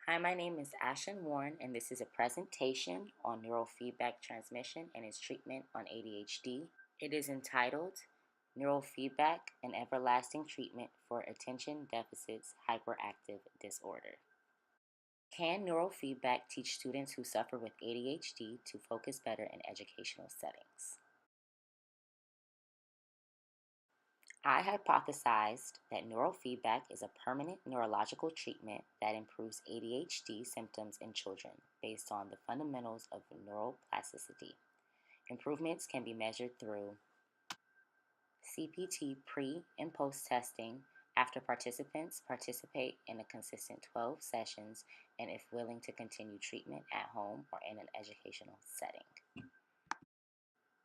Hi, my name is Ashlyn Warren, and this is a presentation on neurofeedback transmission and its treatment on ADHD. It is entitled Neurofeedback, an Everlasting Treatment for Attention Deficits Hyperactive Disorder. Can neurofeedback teach students who suffer with ADHD to focus better in educational settings? I hypothesized that neurofeedback is a permanent neurological treatment that improves ADHD symptoms in children based on the fundamentals of neuroplasticity. Improvements can be measured through CPT pre and post testing after participants participate in a consistent 12 sessions and if willing to continue treatment at home or in an educational setting.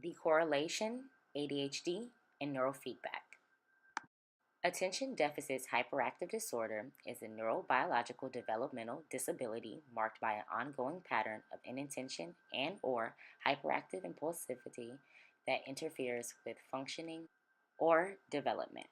The correlation, ADHD, and neurofeedback. Attention deficit hyperactive disorder is a neurobiological developmental disability marked by an ongoing pattern of inattention and/or hyperactive impulsivity that interferes with functioning or development.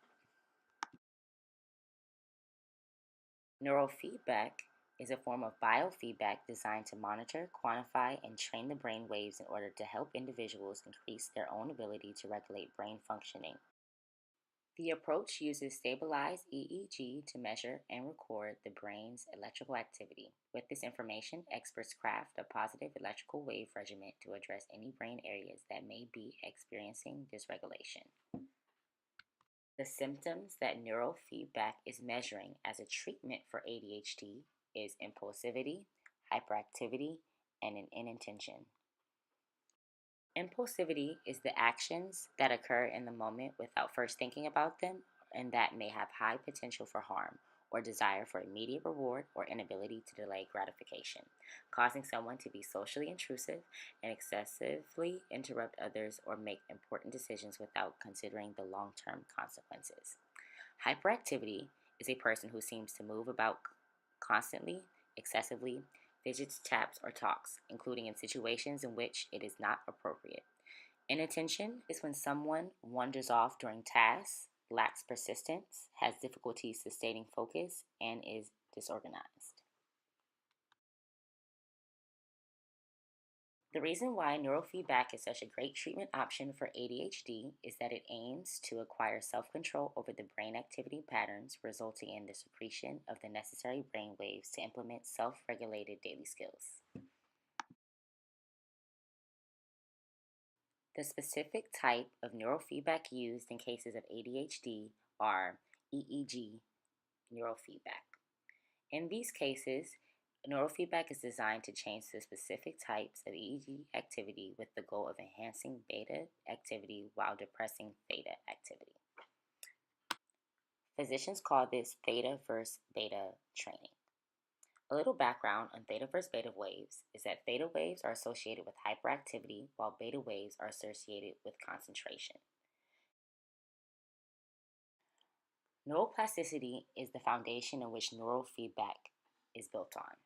Neurofeedback is a form of biofeedback designed to monitor, quantify, and train the brain waves in order to help individuals increase their own ability to regulate brain functioning. The approach uses stabilized EEG to measure and record the brain's electrical activity. With this information, experts craft a positive electrical wave regimen to address any brain areas that may be experiencing dysregulation. The symptoms that neurofeedback is measuring as a treatment for ADHD is impulsivity, hyperactivity, and an inattention. Impulsivity is the actions that occur in the moment without first thinking about them and that may have high potential for harm or desire for immediate reward or inability to delay gratification, causing someone to be socially intrusive and excessively interrupt others or make important decisions without considering the long-term consequences. Hyperactivity is a person who seems to move about constantly, excessively, fidgets, taps, or talks, including in situations in which it is not appropriate. Inattention is when someone wanders off during tasks, lacks persistence, has difficulty sustaining focus, and is disorganized. The reason why neurofeedback is such a great treatment option for ADHD is that it aims to acquire self-control over the brain activity patterns, resulting in the secretion of the necessary brain waves to implement self-regulated daily skills. The specific type of neurofeedback used in cases of ADHD are EEG neurofeedback. In these cases, neurofeedback is designed to change the specific types of EEG activity with the goal of enhancing beta activity while depressing theta activity. Physicians call this theta versus beta training. A little background on theta versus beta waves is that theta waves are associated with hyperactivity while beta waves are associated with concentration. Neuroplasticity is the foundation in which neurofeedback is built on.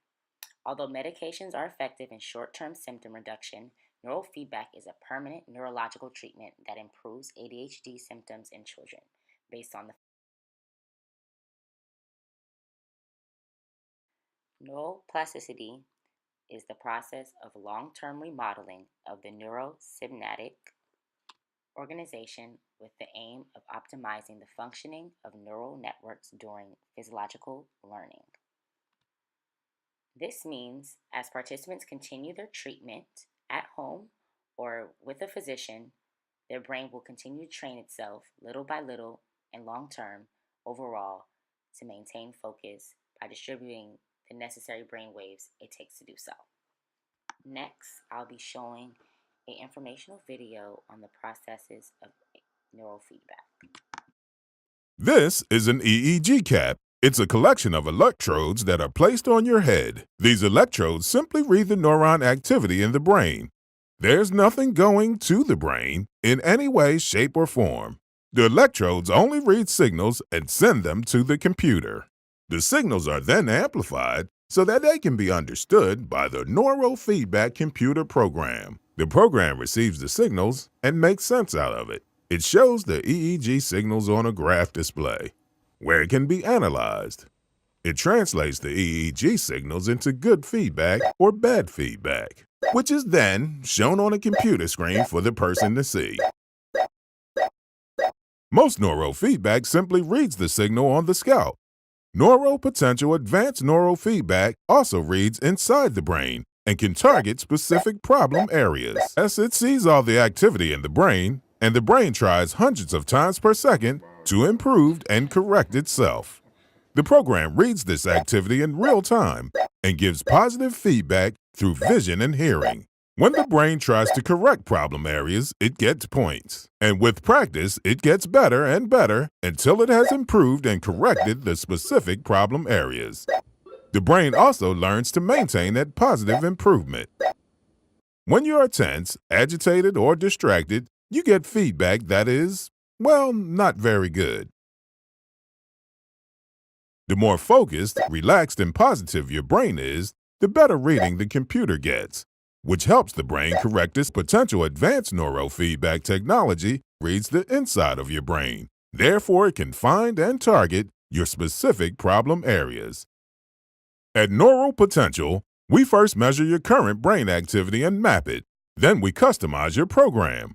Although medications are effective in short-term symptom reduction, neurofeedback is a permanent neurological treatment that improves ADHD symptoms in children based on the neuroplasticity is the process of long-term remodeling of the neurosynaptic organization with the aim of optimizing the functioning of neural networks during physiological learning. This means as participants continue their treatment at home or with a physician, their brain will continue to train itself little by little and long term overall to maintain focus by distributing the necessary brain waves it takes to do so. Next, I'll be showing an informational video on the processes of neurofeedback. This is an EEG cap. It's a collection of electrodes that are placed on your head. These electrodes simply read the neuron activity in the brain. There's nothing going to the brain in any way, shape, or form. The electrodes only read signals and send them to the computer. The signals are then amplified so that they can be understood by the neurofeedback computer program. The program receives the signals and makes sense out of it. It shows the EEG signals on a graph display, where it can be analyzed. It translates the EEG signals into good feedback or bad feedback, which is then shown on a computer screen for the person to see. Most neurofeedback simply reads the signal on the scalp. Neuropotential advanced neurofeedback also reads inside the brain and can target specific problem areas. As it sees all the activity in the brain, and the brain tries hundreds of times per second to improve and correct itself. The program reads this activity in real time and gives positive feedback through vision and hearing. When the brain tries to correct problem areas, it gets points. And with practice, it gets better and better until it has improved and corrected the specific problem areas. The brain also learns to maintain that positive improvement. When you are tense, agitated, or distracted, you get feedback that is, well, not very good. The more focused, relaxed, and positive your brain is, the better reading the computer gets, which helps the brain correct its potential. Advanced neurofeedback technology reads the inside of your brain. Therefore, it can find and target your specific problem areas. At Neural Potential, we first measure your current brain activity and map it. Then we customize your program.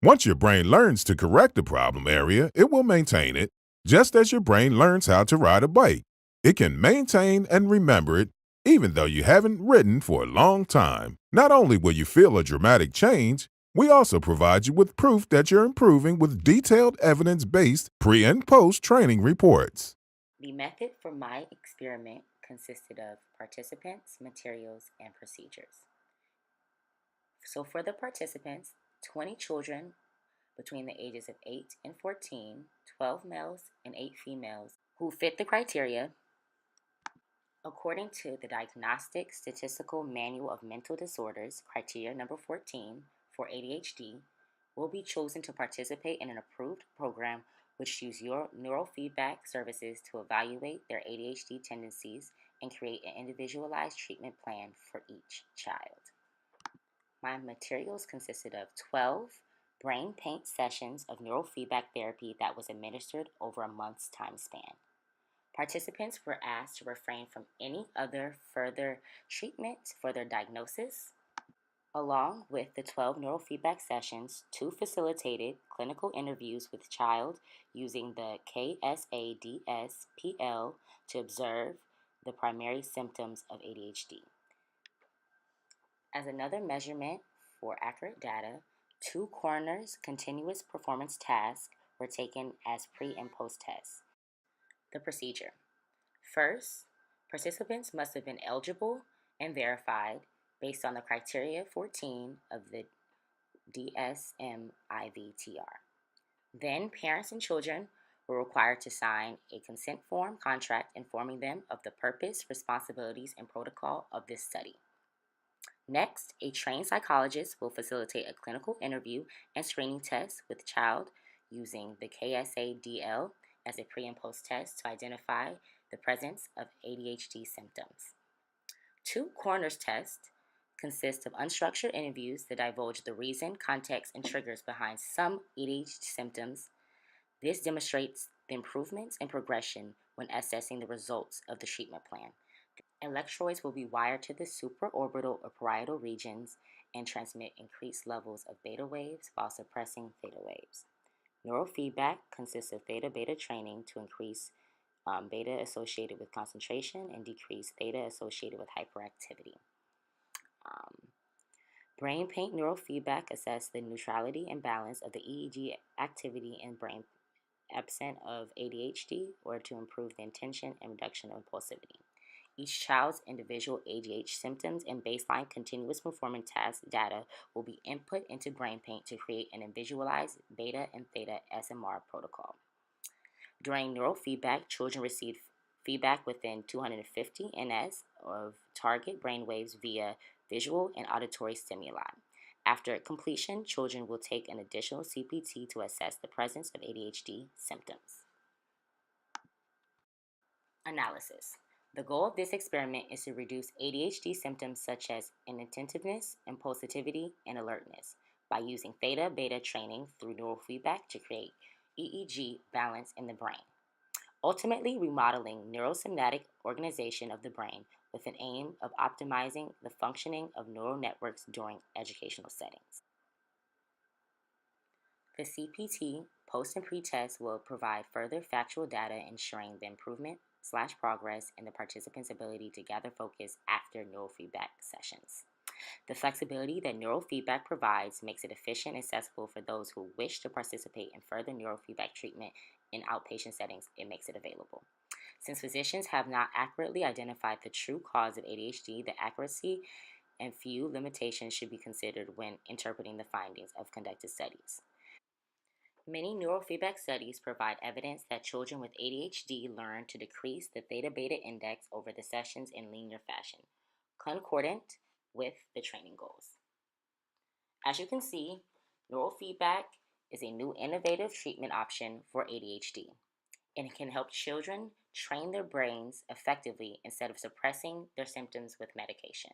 Once your brain learns to correct the problem area, it will maintain it, just as your brain learns how to ride a bike. It can maintain and remember it, even though you haven't ridden for a long time. Not only will you feel a dramatic change, we also provide you with proof that you're improving with detailed evidence-based pre- and post-training reports. The method for my experiment consisted of participants, materials, and procedures. So for the participants, 20 children between the ages of 8 and 14, 12 males and 8 females who fit the criteria according to the Diagnostic Statistical Manual of Mental Disorders, criteria number 14 for ADHD, will be chosen to participate in an approved program which use your neurofeedback services to evaluate their ADHD tendencies and create an individualized treatment plan for each child. My materials consisted of 12 brain paint sessions of neurofeedback therapy that was administered over a month's time span. Participants were asked to refrain from any other further treatment for their diagnosis. Along with the 12 neurofeedback sessions, 2 facilitated clinical interviews with child using the KSADS-PL to observe the primary symptoms of ADHD. As another measurement for accurate data, 2 coroners' continuous performance tasks were taken as pre and post tests. The procedure. First, participants must have been eligible and verified based on the criteria 14 of the DSM-IVTR. Then, parents and children were required to sign a consent form contract informing them of the purpose, responsibilities, and protocol of this study. Next, a trained psychologist will facilitate a clinical interview and screening test with child using the KSADL as a pre and post test to identify the presence of ADHD symptoms. 2 coroner's tests consist of unstructured interviews that divulge the reason, context, and triggers behind some ADHD symptoms. This demonstrates the improvements and progression when assessing the results of the treatment plan. Electrodes will be wired to the supraorbital or parietal regions and transmit increased levels of beta waves while suppressing theta waves. Neurofeedback consists of theta-beta training to increase beta associated with concentration and decrease theta associated with hyperactivity. Brain paint neurofeedback assess the neutrality and balance of the EEG activity in brain absent of ADHD or to improve the intention and reduction of impulsivity. Each child's individual ADHD symptoms and baseline continuous performance task data will be input into BrainPaint to create an individualized beta and theta SMR protocol. During neurofeedback, children receive feedback within 250 ns of target brainwaves via visual and auditory stimuli. After completion, children will take an additional CPT to assess the presence of ADHD symptoms. Analysis. The goal of this experiment is to reduce ADHD symptoms such as inattentiveness, impulsivity, and alertness by using theta-beta training through neurofeedback to create EEG balance in the brain. ultimately remodeling neurosynaptic organization of the brain with an aim of optimizing the functioning of neural networks during educational settings. The CPT post and pre-test will provide further factual data ensuring the improvement/progress in the participants' ability to gather focus after neurofeedback sessions. The flexibility that neurofeedback provides makes it efficient and accessible for those who wish to participate in further neurofeedback treatment in outpatient settings. It makes it available. Since physicians have not accurately identified the true cause of ADHD, the accuracy and few limitations should be considered when interpreting the findings of conducted studies. Many neurofeedback studies provide evidence that children with ADHD learn to decrease the theta beta index over the sessions in linear fashion, concordant with the training goals. As you can see, neurofeedback is a new innovative treatment option for ADHD, and it can help children train their brains effectively instead of suppressing their symptoms with medication.